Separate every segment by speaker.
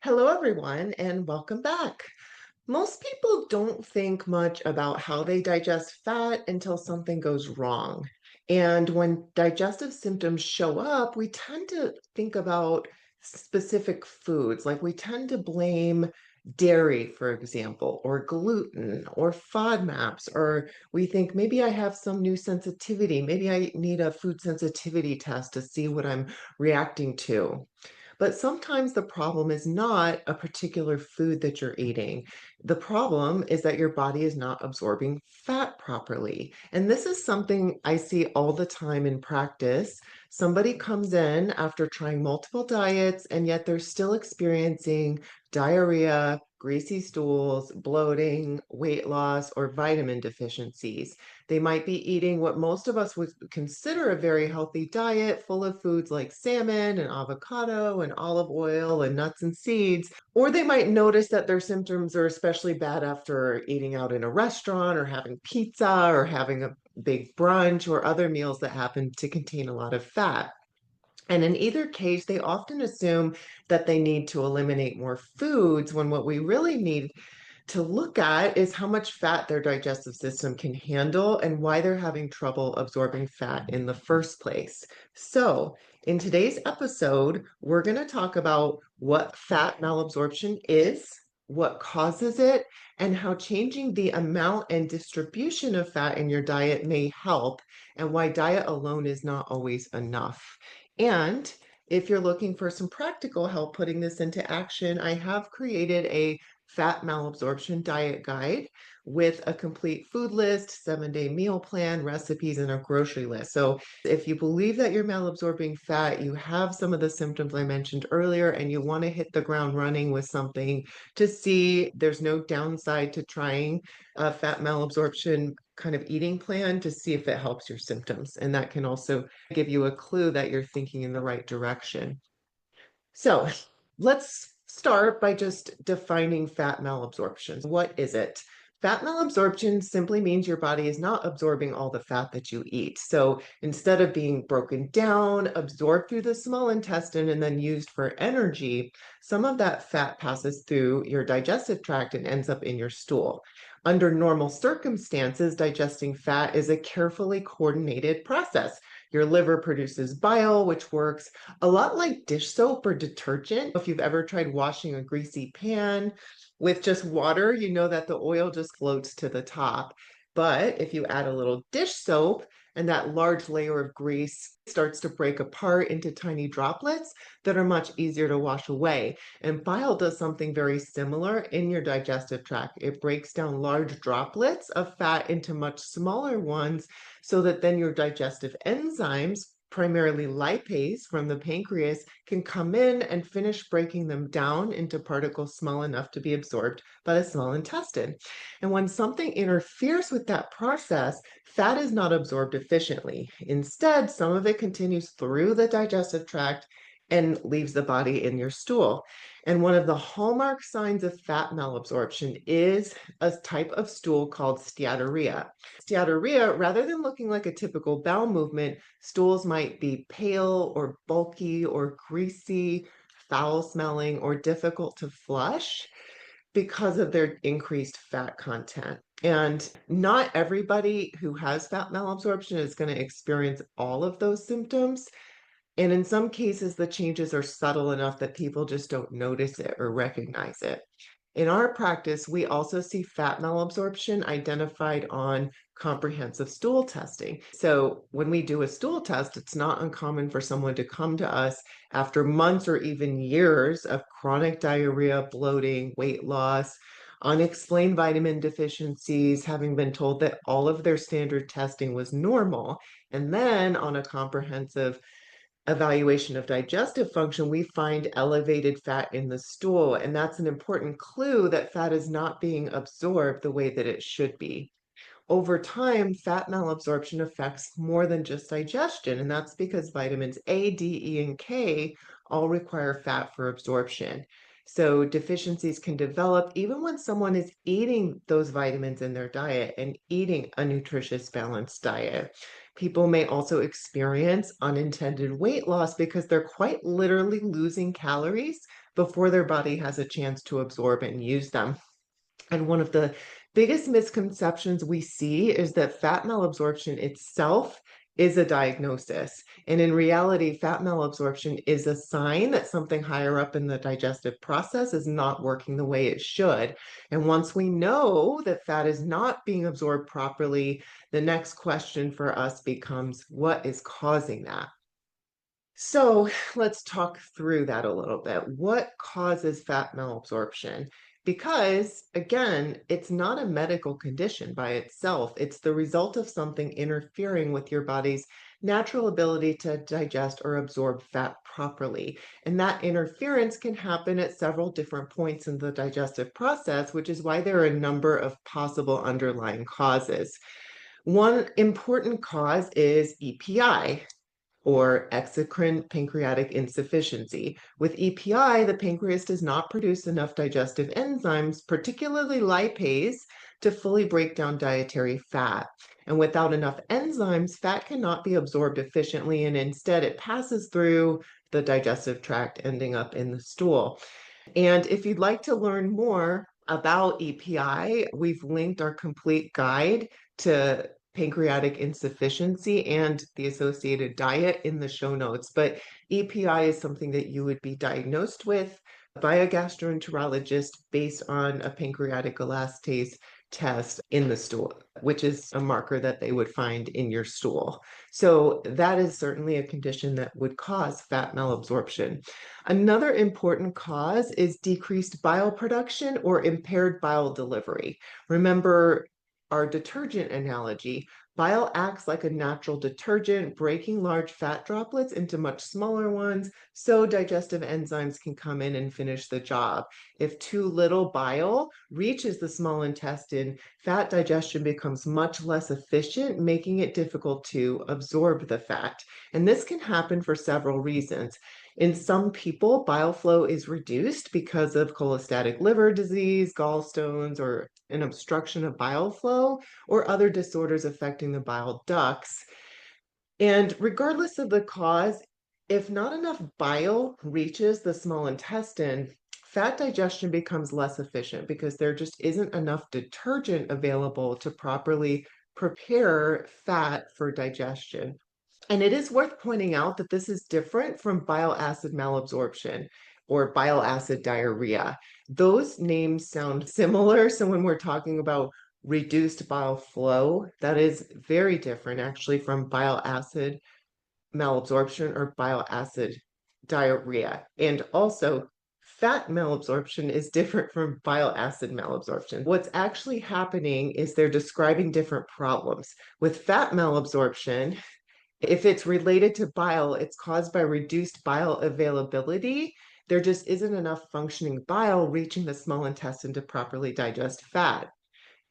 Speaker 1: Hello, everyone, and welcome back. Most people don't think much about how they digest fat until something goes wrong. And when digestive symptoms show up, we tend to think about specific foods, like we tend to blame dairy, for example, or gluten, or FODMAPs, or we think maybe I have some new sensitivity. Maybe I need a food sensitivity test to see what I'm reacting to. But sometimes the problem is not a particular food that you're eating. The problem is that your body is not absorbing fat properly. And this is something I see all the time in practice. Somebody comes in after trying multiple diets, and yet they're still experiencing diarrhea, greasy stools, bloating, weight loss, or vitamin deficiencies. They might be eating what most of us would consider a very healthy diet, full of foods like salmon and avocado and olive oil and nuts and seeds. Or they might notice that their symptoms are especially bad after eating out in a restaurant or having pizza or having a big brunch or other meals that happen to contain a lot of fat. And in either case, they often assume that they need to eliminate more foods when what we really need to look at is how much fat their digestive system can handle and why they're having trouble absorbing fat in the first place. So, in today's episode, we're going to talk about what fat malabsorption is, what causes it, and how changing the amount and distribution of fat in your diet may help, and why diet alone is not always enough. And if you're looking for some practical help putting this into action, I have created a fat malabsorption diet guide with a complete food list, 7-day meal plan, recipes, and a grocery list. So if you believe that you're malabsorbing fat, you have some of the symptoms I mentioned earlier, and you want to hit the ground running with something to see there's no downside to trying a fat malabsorption kind of eating plan to see if it helps your symptoms. And that can also give you a clue that you're thinking in the right direction. So let's start by just defining fat malabsorption. What is it? Fat malabsorption simply means your body is not absorbing all the fat that you eat. So instead of being broken down, absorbed through the small intestine, and then used for energy, some of that fat passes through your digestive tract and ends up in your stool. Under normal circumstances, digesting fat is a carefully coordinated process. Your liver produces bile, which works a lot like dish soap or detergent. If you've ever tried washing a greasy pan with just water, you know that the oil just floats to the top. But if you add a little dish soap and that large layer of grease starts to break apart into tiny droplets that are much easier to wash away. And bile does something very similar in your digestive tract. It breaks down large droplets of fat into much smaller ones so that then your digestive enzymes, primarily lipase from the pancreas, can come in and finish breaking them down into particles small enough to be absorbed by the small intestine. And when something interferes with that process, fat is not absorbed efficiently. Instead, some of it continues through the digestive tract and leaves the body in your stool. And one of the hallmark signs of fat malabsorption is a type of stool called steatorrhea. Steatorrhea, rather than looking like a typical bowel movement, stools might be pale or bulky or greasy, foul smelling, or difficult to flush because of their increased fat content. And not everybody who has fat malabsorption is going to experience all of those symptoms. And in some cases, the changes are subtle enough that people just don't notice it or recognize it. In our practice, we also see fat malabsorption identified on comprehensive stool testing. So when we do a stool test, it's not uncommon for someone to come to us after months or even years of chronic diarrhea, bloating, weight loss, unexplained vitamin deficiencies, having been told that all of their standard testing was normal. And then on a comprehensive evaluation of digestive function, we find elevated fat in the stool. And that's an important clue that fat is not being absorbed the way that it should be. Over time, fat malabsorption affects more than just digestion, and that's because vitamins A, D, E, and K all require fat for absorption. So deficiencies can develop even when someone is eating those vitamins in their diet and eating a nutritious, balanced diet. People may also experience unintended weight loss because they're quite literally losing calories before their body has a chance to absorb and use them. And one of the biggest misconceptions we see is that fat malabsorption itself is a diagnosis. And in reality, fat malabsorption is a sign that something higher up in the digestive process is not working the way it should. And once we know that fat is not being absorbed properly, the next question for us becomes, what is causing that? So let's talk through that a little bit. What causes fat malabsorption? Because again, it's not a medical condition by itself. It's the result of something interfering with your body's natural ability to digest or absorb fat properly. And that interference can happen at several different points in the digestive process, which is why there are a number of possible underlying causes. One important cause is EPI, or exocrine pancreatic insufficiency. With EPI, the pancreas does not produce enough digestive enzymes, particularly lipase, to fully break down dietary fat. And without enough enzymes, fat cannot be absorbed efficiently, and instead it passes through the digestive tract, ending up in the stool. And if you'd like to learn more about EPI, we've linked our complete guide to pancreatic insufficiency and the associated diet in the show notes. But EPI is something that you would be diagnosed with by a gastroenterologist based on a pancreatic elastase test in the stool, which is a marker that they would find in your stool. So that is certainly a condition that would cause fat malabsorption. Another important cause is decreased bile production or impaired bile delivery. Remember our detergent analogy. Bile acts like a natural detergent, breaking large fat droplets into much smaller ones, so digestive enzymes can come in and finish the job. If too little bile reaches the small intestine, fat digestion becomes much less efficient, making it difficult to absorb the fat. And this can happen for several reasons. In some people, bile flow is reduced because of cholestatic liver disease, gallstones, or an obstruction of bile flow, or other disorders affecting the bile ducts. And regardless of the cause, if not enough bile reaches the small intestine, fat digestion becomes less efficient because there just isn't enough detergent available to properly prepare fat for digestion. And it is worth pointing out that this is different from bile acid malabsorption or bile acid diarrhea. Those names sound similar. So when we're talking about reduced bile flow, that is very different actually from bile acid malabsorption or bile acid diarrhea. And also, fat malabsorption is different from bile acid malabsorption. What's actually happening is they're describing different problems. With fat malabsorption, if it's related to bile, it's caused by reduced bile availability. There just isn't enough functioning bile reaching the small intestine to properly digest fat.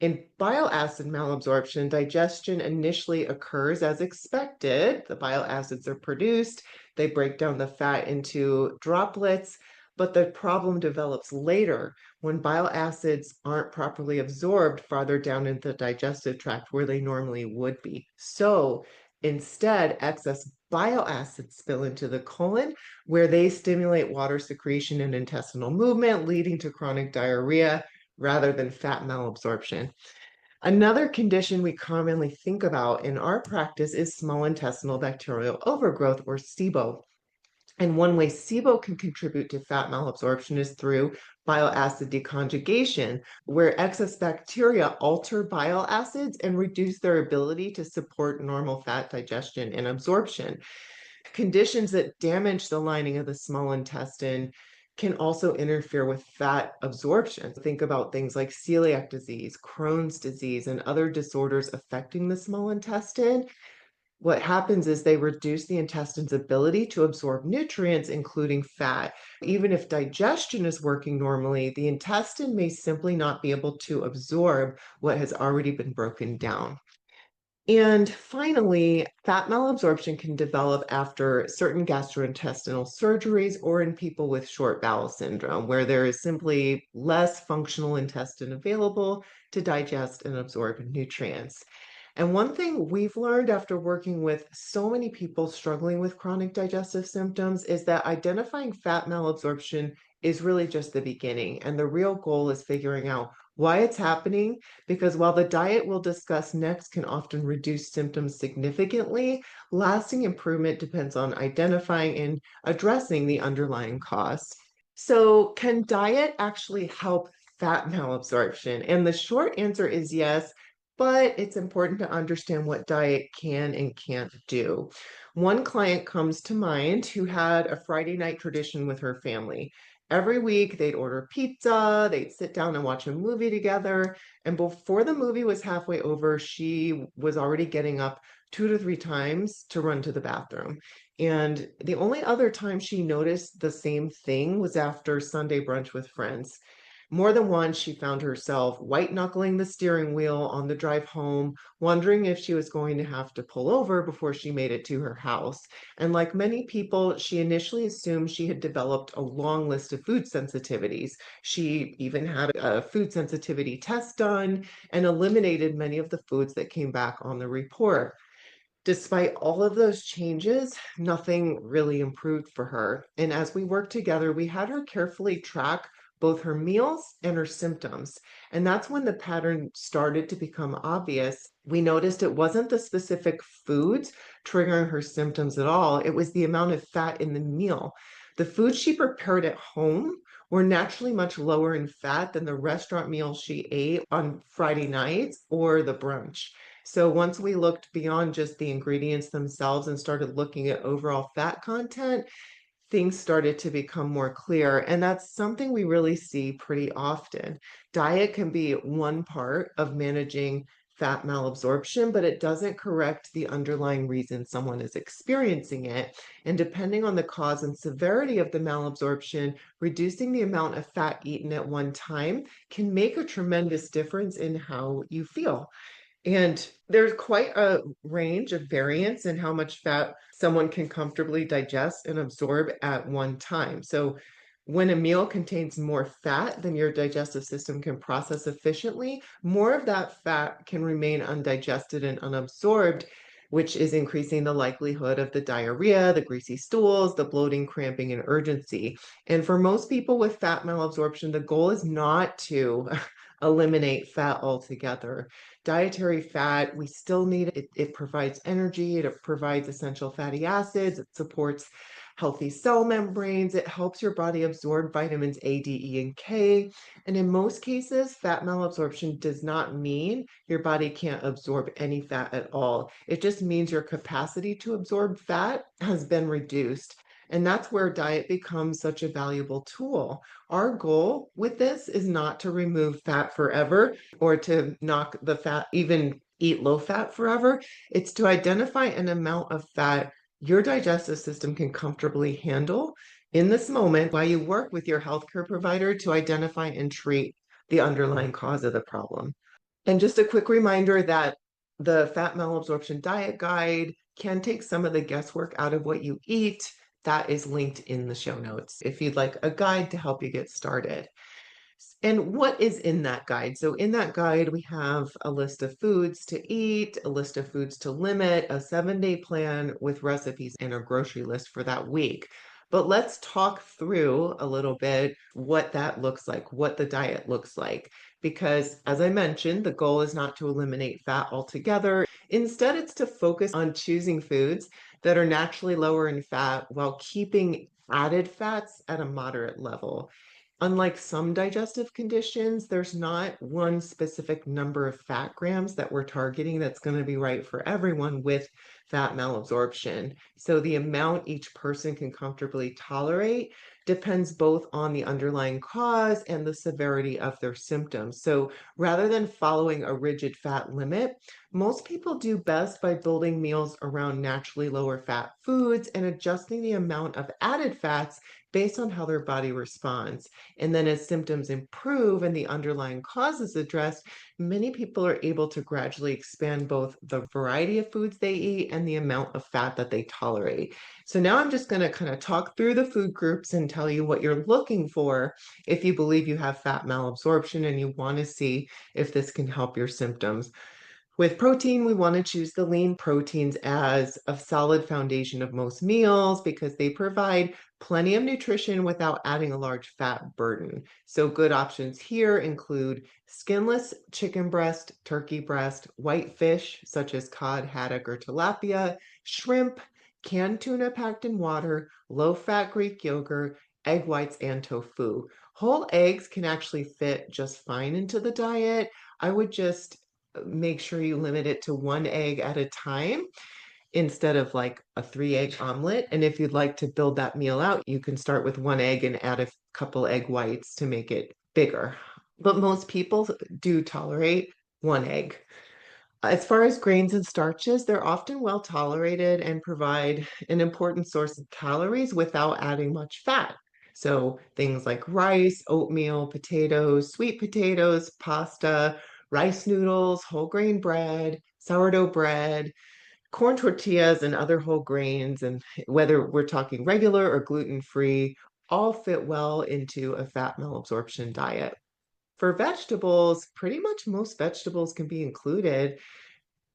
Speaker 1: In bile acid malabsorption, digestion initially occurs as expected. The bile acids are produced, they break down the fat into droplets, but the problem develops later when bile acids aren't properly absorbed farther down in the digestive tract where they normally would be. So instead, excess bile acids spill into the colon, where they stimulate water secretion and intestinal movement, leading to chronic diarrhea rather than fat malabsorption. Another condition we commonly think about in our practice is small intestinal bacterial overgrowth, or SIBO. And one way SIBO can contribute to fat malabsorption is through bile acid deconjugation, where excess bacteria alter bile acids and reduce their ability to support normal fat digestion and absorption. Conditions that damage the lining of the small intestine can also interfere with fat absorption. Think about things like celiac disease, Crohn's disease, and other disorders affecting the small intestine. What happens is they reduce the intestine's ability to absorb nutrients, including fat. Even if digestion is working normally, the intestine may simply not be able to absorb what has already been broken down. And finally, fat malabsorption can develop after certain gastrointestinal surgeries or in people with short bowel syndrome, where there is simply less functional intestine available to digest and absorb nutrients. And one thing we've learned after working with so many people struggling with chronic digestive symptoms is that identifying fat malabsorption is really just the beginning. And the real goal is figuring out why it's happening, because while the diet we'll discuss next can often reduce symptoms significantly, lasting improvement depends on identifying and addressing the underlying cause. So, can diet actually help fat malabsorption? And the short answer is yes, but it's important to understand what diet can and can't do. One client comes to mind who had a Friday night tradition with her family. Every week, they'd order pizza, they'd sit down and watch a movie together. And before the movie was halfway over, she was already getting up 2 to 3 times to run to the bathroom. And the only other time she noticed the same thing was after Sunday brunch with friends. More than once, she found herself white knuckling the steering wheel on the drive home, wondering if she was going to have to pull over before she made it to her house. And like many people, she initially assumed she had developed a long list of food sensitivities. She even had a food sensitivity test done and eliminated many of the foods that came back on the report. Despite all of those changes, nothing really improved for her. And as we worked together, we had her carefully track both her meals and her symptoms. And that's when the pattern started to become obvious. We noticed it wasn't the specific foods triggering her symptoms at all, it was the amount of fat in the meal. The foods she prepared at home were naturally much lower in fat than the restaurant meals she ate on Friday nights or the brunch. So once we looked beyond just the ingredients themselves and started looking at overall fat content, things started to become more clear. And that's something we really see pretty often. Diet can be one part of managing fat malabsorption, but it doesn't correct the underlying reason someone is experiencing it. And depending on the cause and severity of the malabsorption, reducing the amount of fat eaten at one time can make a tremendous difference in how you feel. And there's quite a range of variance in how much fat someone can comfortably digest and absorb at one time. So, when a meal contains more fat than your digestive system can process efficiently, more of that fat can remain undigested and unabsorbed, which is increasing the likelihood of the diarrhea, the greasy stools, the bloating, cramping, and urgency. And for most people with fat malabsorption, the goal is not to eliminate fat altogether. Dietary fat, we still need it. It provides energy, it provides essential fatty acids, it supports healthy cell membranes, it helps your body absorb vitamins A, D, E, and K. And in most cases, fat malabsorption does not mean your body can't absorb any fat at all. It just means your capacity to absorb fat has been reduced. And that's where diet becomes such a valuable tool. Our goal with this is not to remove fat forever or to knock the fat, even eat low fat forever. It's to identify an amount of fat your digestive system can comfortably handle in this moment while you work with your healthcare provider to identify and treat the underlying cause of the problem. And just a quick reminder that the fat malabsorption diet guide can take some of the guesswork out of what you eat. That is linked in the show notes if you'd like a guide to help you get started. And what is in that guide? So in that guide, we have a list of foods to eat, a list of foods to limit, a 7-day plan with recipes, and a grocery list for that week. But let's talk through a little bit what that looks like, what the diet looks like. Because as I mentioned, the goal is not to eliminate fat altogether. Instead, it's to focus on choosing foods that are naturally lower in fat while keeping added fats at a moderate level. Unlike some digestive conditions, there's not one specific number of fat grams that we're targeting that's going to be right for everyone with fat malabsorption. So the amount each person can comfortably tolerate depends both on the underlying cause and the severity of their symptoms. So rather than following a rigid fat limit, most people do best by building meals around naturally lower fat foods and adjusting the amount of added fats based on how their body responds. And then as symptoms improve and the underlying cause is addressed, many people are able to gradually expand both the variety of foods they eat and the amount of fat that they tolerate. So now I'm just going to kind of talk through the food groups and tell you what you're looking for if you believe you have fat malabsorption and you want to see if this can help your symptoms. With protein, we want to choose the lean proteins as a solid foundation of most meals because they provide plenty of nutrition without adding a large fat burden. So, good options here include skinless chicken breast, turkey breast, white fish such as cod, haddock, or tilapia, shrimp, canned tuna packed in water, low fat Greek yogurt, egg whites, and tofu. Whole eggs can actually fit just fine into the diet. I would just make sure you limit it to one egg at a time instead of like a 3 egg omelet. And if you'd like to build that meal out, you can start with one egg and add a couple egg whites to make it bigger. But most people do tolerate one egg. As far as grains and starches, they're often well tolerated and provide an important source of calories without adding much fat. So things like rice, oatmeal, potatoes, sweet potatoes, pasta, rice noodles, whole grain bread, sourdough bread, corn tortillas, and other whole grains, and whether we're talking regular or gluten-free, all fit well into a fat malabsorption diet. For vegetables, pretty much most vegetables can be included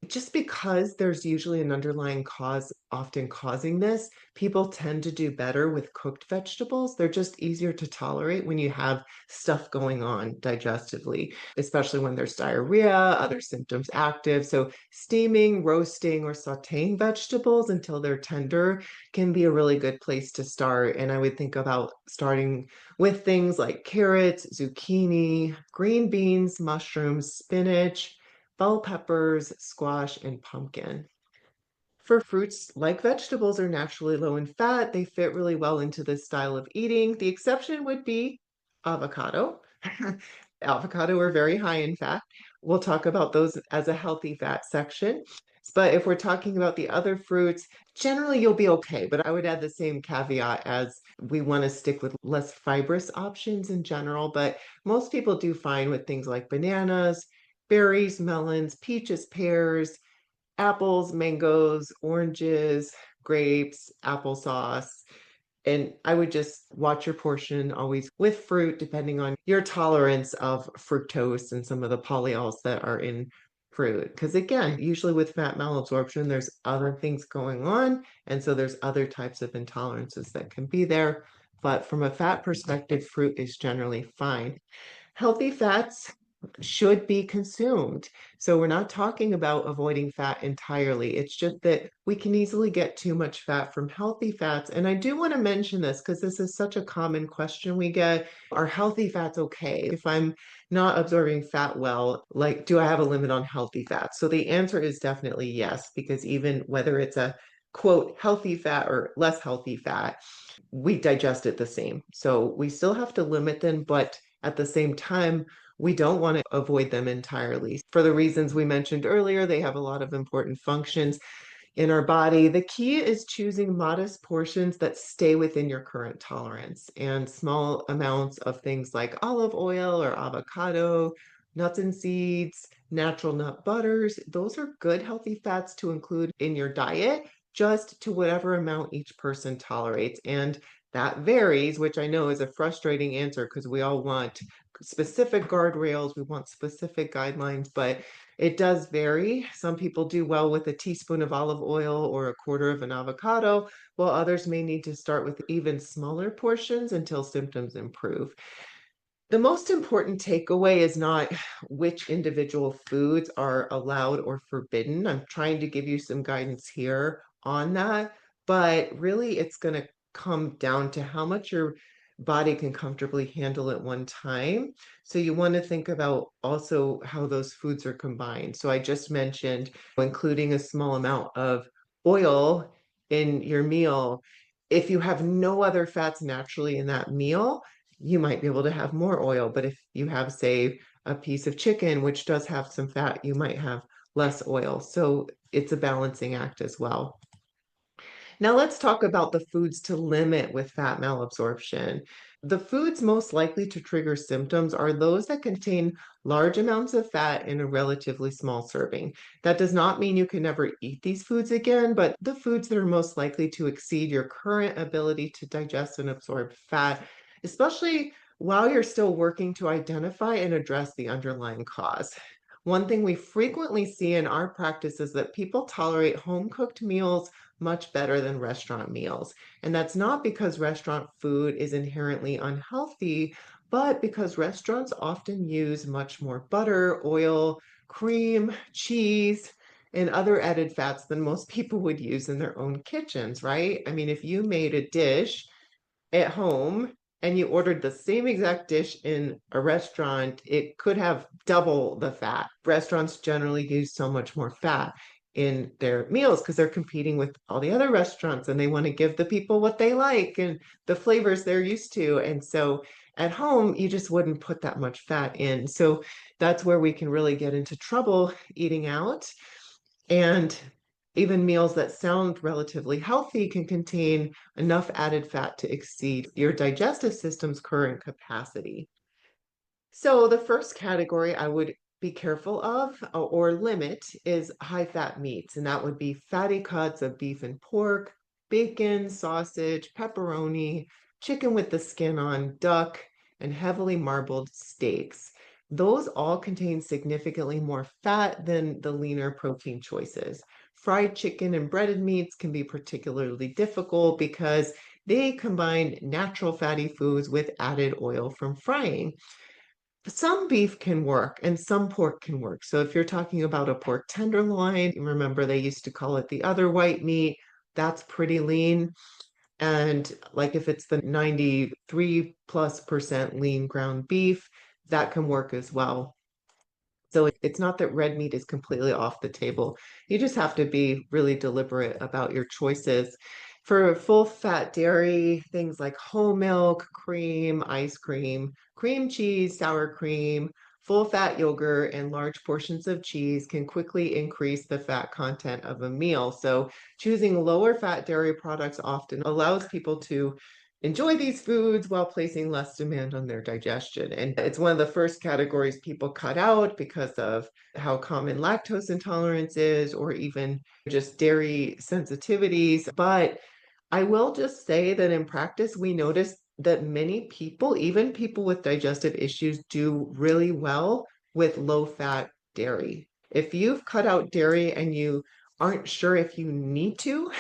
Speaker 1: just because there's usually an underlying cause often causing this. People tend to do better with cooked vegetables. They're just easier to tolerate when you have stuff going on digestively, especially when there's diarrhea, other symptoms active. So steaming, roasting, or sauteing vegetables until they're tender can be a really good place to start. And I would think about starting with things like carrots, zucchini, green beans, mushrooms, spinach, bell peppers, squash, and pumpkin. For fruits, like vegetables, are naturally low in fat. They fit really well into this style of eating. The exception would be avocado. Avocado are very high in fat. We'll talk about those as a healthy fat section. But if we're talking about the other fruits, generally you'll be okay. But I would add the same caveat as we want to stick with less fibrous options in general. But most people do fine with things like bananas, berries, melons, peaches, pears, apples, mangoes, oranges, grapes, applesauce. And I would just watch your portion always with fruit, depending on your tolerance of fructose and some of the polyols that are in fruit. Because again, usually with fat malabsorption, there's other things going on. And so there's other types of intolerances that can be there. But from a fat perspective, fruit is generally fine. Healthy fats should be consumed. So we're not talking about avoiding fat entirely. It's just that we can easily get too much fat from healthy fats. And I do want to mention this because this is such a common question we get. Are healthy fats okay? If I'm not absorbing fat well, like, do I have a limit on healthy fats? So the answer is definitely yes, because even whether it's a quote healthy fat or less healthy fat, we digest it the same. So we still have to limit them, but at the same time, we don't want to avoid them entirely. For the reasons we mentioned earlier, they have a lot of important functions in our body. The key is choosing modest portions that stay within your current tolerance, and small amounts of things like olive oil or avocado, nuts and seeds, natural nut butters. Those are good healthy fats to include in your diet, just to whatever amount each person tolerates. And that varies, which I know is a frustrating answer because we all want specific guardrails, we want specific guidelines, but it does vary. Some people do well with a teaspoon of olive oil or a quarter of an avocado, while others may need to start with even smaller portions until symptoms improve. The most important takeaway is not which individual foods are allowed or forbidden. I'm trying to give you some guidance here on that, but really it's going to come down to how much your body can comfortably handle at one time. So you want to think about also how those foods are combined. So I just mentioned including a small amount of oil in your meal. If you have no other fats naturally in that meal, you might be able to have more oil. But if you have, say, a piece of chicken, which does have some fat, you might have less oil. So it's a balancing act as well. Now let's talk about the foods to limit with fat malabsorption. The foods most likely to trigger symptoms are those that contain large amounts of fat in a relatively small serving. That does not mean you can never eat these foods again, but the foods that are most likely to exceed your current ability to digest and absorb fat, especially while you're still working to identify and address the underlying cause. One thing we frequently see in our practice is that people tolerate home cooked meals much better than restaurant meals. And that's not because restaurant food is inherently unhealthy, but because restaurants often use much more butter, oil, cream, cheese, and other added fats than most people would use in their own kitchens, right? I mean, if you made a dish at home and you ordered the same exact dish in a restaurant, it could have double the fat. Restaurants generally use so much more fat in their meals because they're competing with all the other restaurants and they want to give the people what they like and the flavors they're used to. And so at home, you just wouldn't put that much fat in. So that's where we can really get into trouble eating out. And even meals that sound relatively healthy can contain enough added fat to exceed your digestive system's current capacity. So the first category I would be careful of or limit is high fat meats, and that would be fatty cuts of beef and pork, bacon, sausage, pepperoni, chicken with the skin on, duck, and heavily marbled steaks. Those all contain significantly more fat than the leaner protein choices. Fried chicken and breaded meats can be particularly difficult because they combine natural fatty foods with added oil from frying. Some beef can work and some pork can work. So if you're talking about a pork tenderloin, remember they used to call it the other white meat, that's pretty lean. And like if it's the 93+% lean ground beef, that can work as well. So it's not that red meat is completely off the table. You just have to be really deliberate about your choices. For full fat dairy, things like whole milk, cream, ice cream cheese, sour cream, full fat yogurt, and large portions of cheese can quickly increase the fat content of a meal. So choosing lower fat dairy products often allows people to enjoy these foods while placing less demand on their digestion. And it's one of the first categories people cut out because of how common lactose intolerance is, or even just dairy sensitivities. But I will just say that in practice, we notice that many people, even people with digestive issues, do really well with low fat dairy. If you've cut out dairy and you aren't sure if you need to,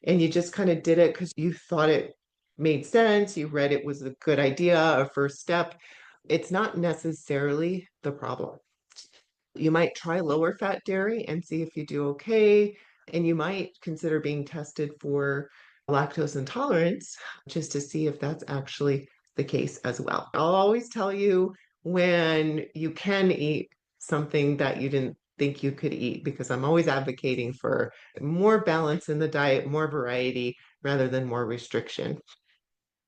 Speaker 1: and you just kind of did it because you thought it made sense, you read it was a good idea, a first step, it's not necessarily the problem. You might try lower fat dairy and see if you do okay. And you might consider being tested for lactose intolerance just to see if that's actually the case as well. I'll always tell you when you can eat something that you didn't think you could eat because I'm always advocating for more balance in the diet, more variety rather than more restriction.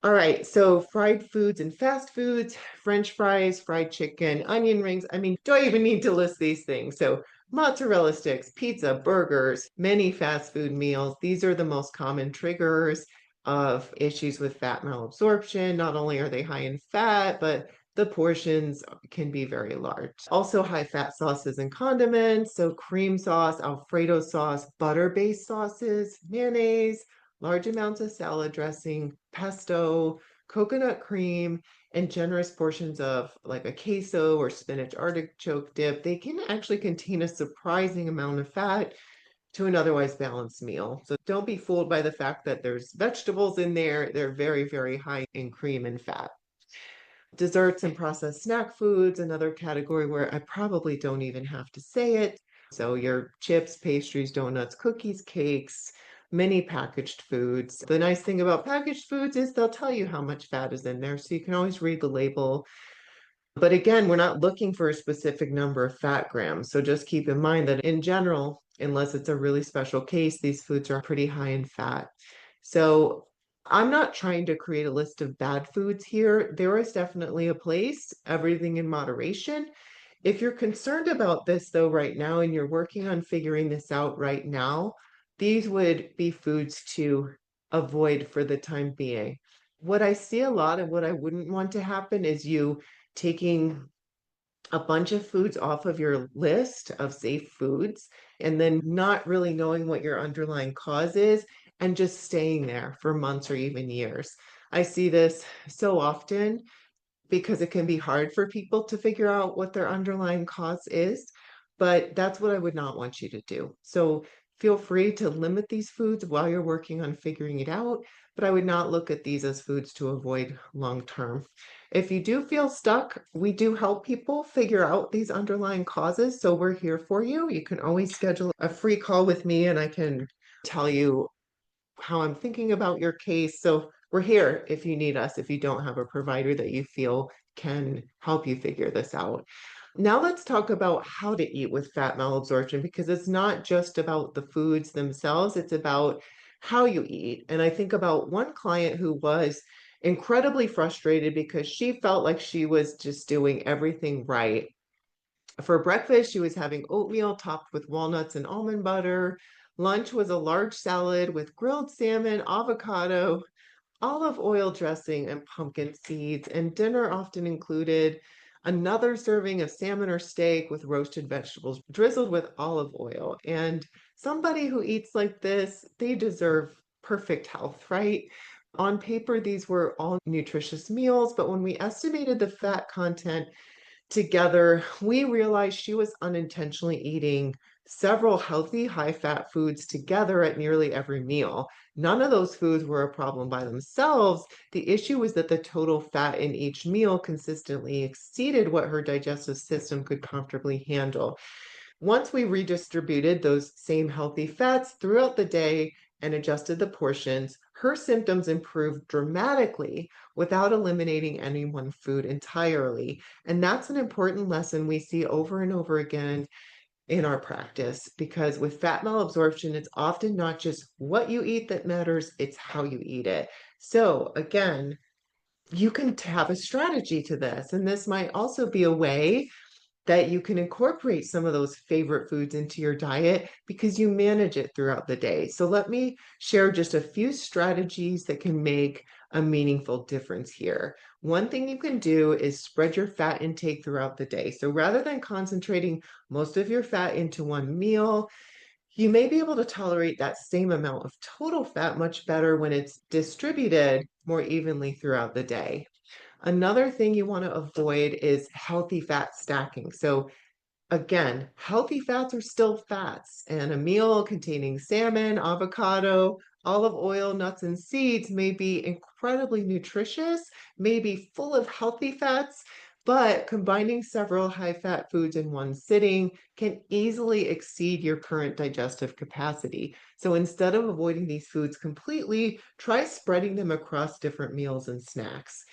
Speaker 1: All right, so fried foods and fast foods, French fries, fried chicken, onion rings. I mean, do I even need to list these things? So mozzarella sticks, pizza, burgers, many fast food meals. These are the most common triggers of issues with fat malabsorption. Not only are they high in fat, but the portions can be very large. Also high fat sauces and condiments. So cream sauce, Alfredo sauce, butter-based sauces, mayonnaise, large amounts of salad dressing, pesto, coconut cream, and generous portions of like a queso or spinach artichoke dip. They can actually contain a surprising amount of fat to an otherwise balanced meal. So don't be fooled by the fact that there's vegetables in there. They're very, very high in cream and fat. Desserts and processed snack foods, another category where I probably don't even have to say it. So your chips, pastries, donuts, cookies, cakes, many packaged foods. The nice thing about packaged foods is they'll tell you how much fat is in there, so you can always read the label. But again, we're not looking for a specific number of fat grams. So just keep in mind that in general, unless it's a really special case, these foods are pretty high in fat. So I'm not trying to create a list of bad foods here. There is definitely a place, everything in moderation. If you're concerned about this though right now and you're working on figuring this out right now, these would be foods to avoid for the time being. What I see a lot and what I wouldn't want to happen is you taking a bunch of foods off of your list of safe foods and then not really knowing what your underlying cause is and just staying there for months or even years. I see this so often because it can be hard for people to figure out what their underlying cause is. but that's what I would not want you to do. So feel free to limit these foods while you're working on figuring it out, but I would not look at these as foods to avoid long term. If you do feel stuck, we do help people figure out these underlying causes. So we're here for you. You can always schedule a free call with me and I can tell you how I'm thinking about your case. So we're here if you need us, if you don't have a provider that you feel can help you figure this out. Now let's talk about how to eat with fat malabsorption, because it's not just about the foods themselves, it's about how you eat. And I think about one client who was incredibly frustrated because she felt like she was just doing everything right. For breakfast, she was having oatmeal topped with walnuts and almond butter. Lunch was a large salad with grilled salmon, avocado, olive oil dressing, and pumpkin seeds. And dinner often included another serving of salmon or steak with roasted vegetables drizzled with olive oil. And somebody who eats like this, they deserve perfect health, right? On paper, these were all nutritious meals, but when we estimated the fat content together, we realized she was unintentionally eating several healthy, high fat foods together at nearly every meal. None of those foods were a problem by themselves. The issue was that the total fat in each meal consistently exceeded what her digestive system could comfortably handle. Once we redistributed those same healthy fats throughout the day and adjusted the portions, her symptoms improved dramatically without eliminating any one food entirely. And that's an important lesson we see over and over again in our practice, because with fat malabsorption, it's often not just what you eat that matters, it's how you eat it. So again, you can have a strategy to this, and this might also be a way that you can incorporate some of those favorite foods into your diet because you manage it throughout the day. So let me share just a few strategies that can make a meaningful difference here. One thing you can do is spread your fat intake throughout the day. So rather than concentrating most of your fat into one meal, you may be able to tolerate that same amount of total fat much better when it's distributed more evenly throughout the day. Another thing you want to avoid is healthy fat stacking. So again, healthy fats are still fats, and a meal containing salmon, avocado, olive oil, nuts, and seeds may be incredibly nutritious, may be full of healthy fats, but combining several high-fat foods in one sitting can easily exceed your current digestive capacity. So instead of avoiding these foods completely, try spreading them across different meals and snacks.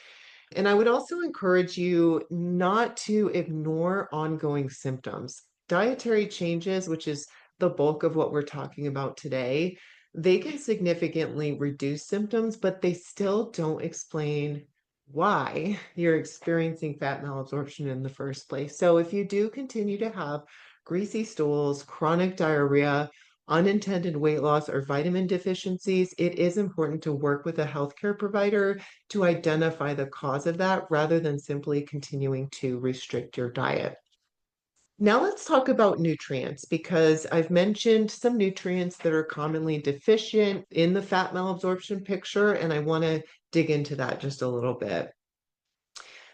Speaker 1: And I would also encourage you not to ignore ongoing symptoms. Dietary changes, which is the bulk of what we're talking about today, they can significantly reduce symptoms, but they still don't explain why you're experiencing fat malabsorption in the first place. So if you do continue to have greasy stools, chronic diarrhea, unintended weight loss, or vitamin deficiencies, it is important to work with a healthcare provider to identify the cause of that rather than simply continuing to restrict your diet. Now let's talk about nutrients, because I've mentioned some nutrients that are commonly deficient in the fat malabsorption picture, and I want to dig into that just a little bit.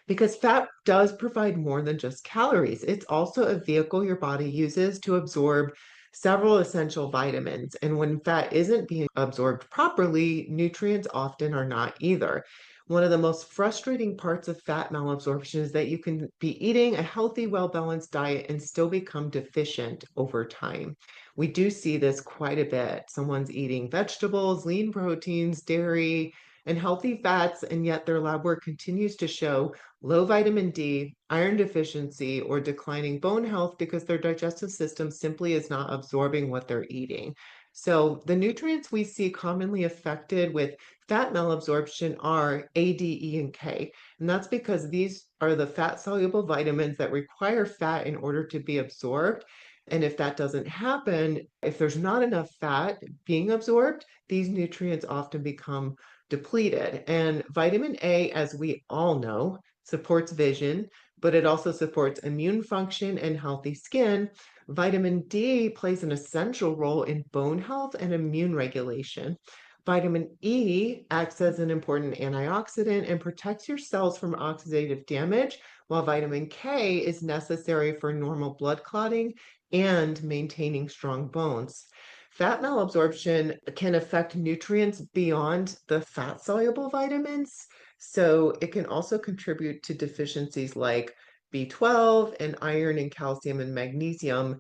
Speaker 1: Because fat does provide more than just calories. It's also a vehicle your body uses to absorb several essential vitamins. And when fat isn't being absorbed properly, nutrients often are not either. One of the most frustrating parts of fat malabsorption is that you can be eating a healthy, well-balanced diet and still become deficient over time. We do see this quite a bit. Someone's eating vegetables, lean proteins, dairy, and healthy fats, and yet their lab work continues to show low vitamin D, iron deficiency, or declining bone health because their digestive system simply is not absorbing what they're eating. So the nutrients we see commonly affected with fat malabsorption are A, D, E, and K. And that's because these are the fat-soluble vitamins that require fat in order to be absorbed. And if that doesn't happen, if there's not enough fat being absorbed, these nutrients often become depleted. And vitamin A, as we all know, supports vision, but it also supports immune function and healthy skin. Vitamin D plays an essential role in bone health and immune regulation. Vitamin E acts as an important antioxidant and protects your cells from oxidative damage, while vitamin K is necessary for normal blood clotting and maintaining strong bones. Fat malabsorption can affect nutrients beyond the fat-soluble vitamins, so it can also contribute to deficiencies like B12 and iron and calcium and magnesium.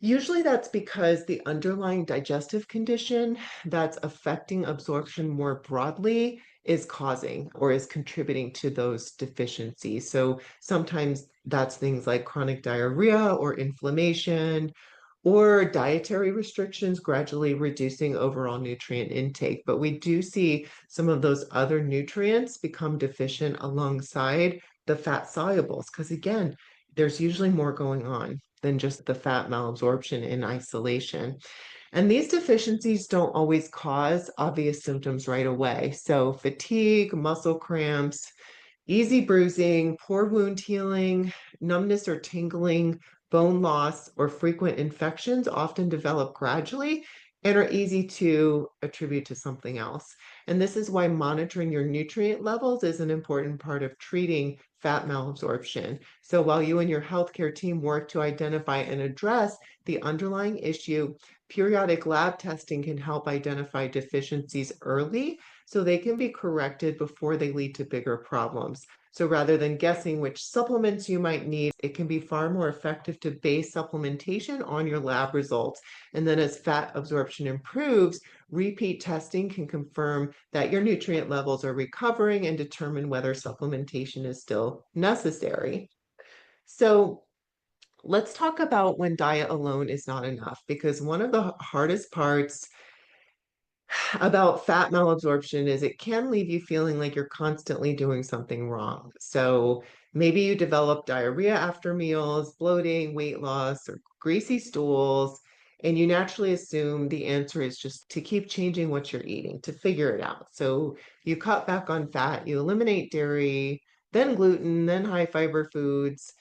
Speaker 1: Usually that's because the underlying digestive condition that's affecting absorption more broadly is causing or is contributing to those deficiencies. So sometimes that's things like chronic diarrhea or inflammation or dietary restrictions gradually reducing overall nutrient intake. But we do see some of those other nutrients become deficient alongside the fat solubles, because again, there's usually more going on than just the fat malabsorption in isolation. And these deficiencies don't always cause obvious symptoms right away. So fatigue, muscle cramps, easy bruising, poor wound healing, numbness or tingling, bone loss, or frequent infections often develop gradually and are easy to attribute to something else. And this is why monitoring your nutrient levels is an important part of treating fat malabsorption. So while you and your healthcare team work to identify and address the underlying issue, periodic lab testing can help identify deficiencies early so they can be corrected before they lead to bigger problems. So rather than guessing which supplements you might need, it can be far more effective to base supplementation on your lab results. And then as fat absorption improves, repeat testing can confirm that your nutrient levels are recovering and determine whether supplementation is still necessary. So let's talk about when diet alone is not enough, because one of the hardest parts about fat malabsorption is it can leave you feeling like you're constantly doing something wrong. So maybe you develop diarrhea after meals, bloating, weight loss, or greasy stools, and you naturally assume the answer is just to keep changing what you're eating, to figure it out. So you cut back on fat, you eliminate dairy, then gluten, then high fiber foods.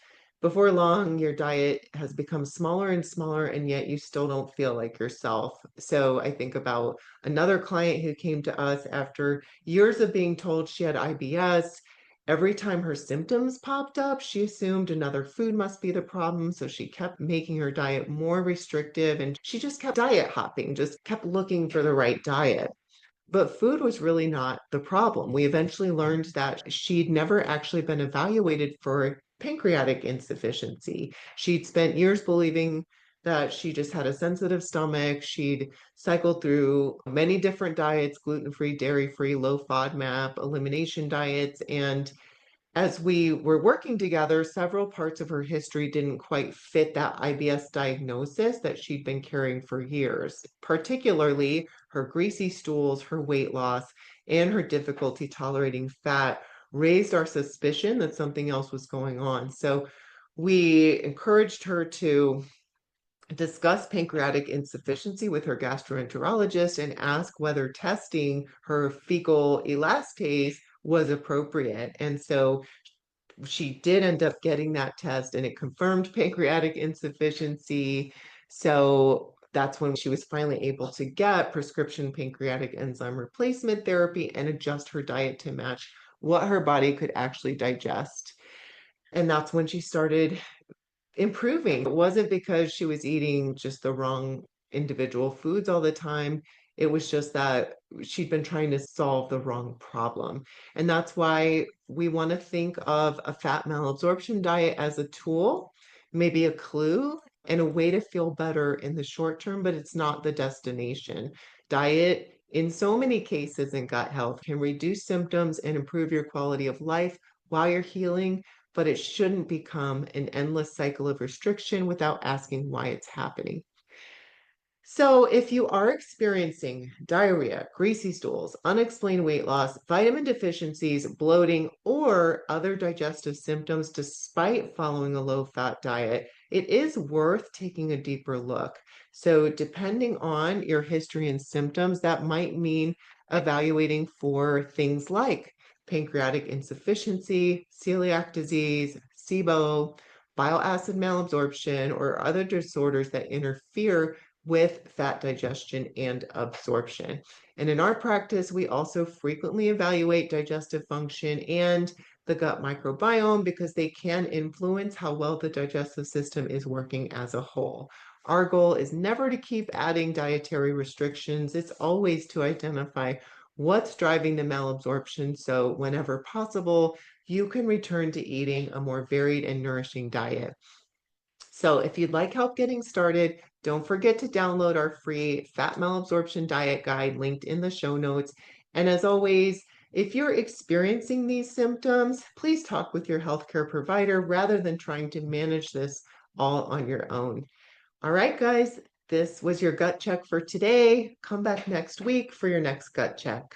Speaker 1: Before long, your diet has become smaller and smaller, and yet you still don't feel like yourself. So I think about another client who came to us after years of being told she had IBS. Every time her symptoms popped up, she assumed another food must be the problem. So she kept making her diet more restrictive and she just kept diet hopping, just kept looking for the right diet. But food was really not the problem. We eventually learned that she'd never actually been evaluated for pancreatic insufficiency. She'd spent years believing that she just had a sensitive stomach. She'd cycled through many different diets, gluten-free, dairy-free, low FODMAP, elimination diets, and as we were working together, several parts of her history didn't quite fit that IBS diagnosis that she'd been carrying for years, particularly her greasy stools, her weight loss, and her difficulty tolerating fat raised our suspicion that something else was going on. So we encouraged her to discuss pancreatic insufficiency with her gastroenterologist and ask whether testing her fecal elastase was appropriate. And so she did end up getting that test and it confirmed pancreatic insufficiency. So that's when she was finally able to get prescription pancreatic enzyme replacement therapy and adjust her diet to match what her body could actually digest. And that's when she started improving. It wasn't because she was eating just the wrong individual foods all the time. It was just that she'd been trying to solve the wrong problem. And that's why we want to think of a fat malabsorption diet as a tool, maybe a clue, and a way to feel better in the short term, but it's not the destination. Diet, in so many cases in gut health, can reduce symptoms and improve your quality of life while you're healing, but it shouldn't become an endless cycle of restriction without asking why it's happening. So if you are experiencing diarrhea, greasy stools, unexplained weight loss, vitamin deficiencies, bloating, or other digestive symptoms despite following a low-fat diet, it is worth taking a deeper look. So depending on your history and symptoms, that might mean evaluating for things like pancreatic insufficiency, celiac disease, SIBO, bile acid malabsorption, or other disorders that interfere with fat digestion and absorption. And in our practice, we also frequently evaluate digestive function and the gut microbiome because they can influence how well the digestive system is working as a whole. Our goal is never to keep adding dietary restrictions. It's always to identify what's driving the malabsorption, so whenever possible, you can return to eating a more varied and nourishing diet. So if you'd like help getting started, don't forget to download our free Fat Malabsorption Diet Guide linked in the show notes. And as always, if you're experiencing these symptoms, please talk with your healthcare provider rather than trying to manage this all on your own. All right, guys, this was your gut check for today. Come back next week for your next gut check.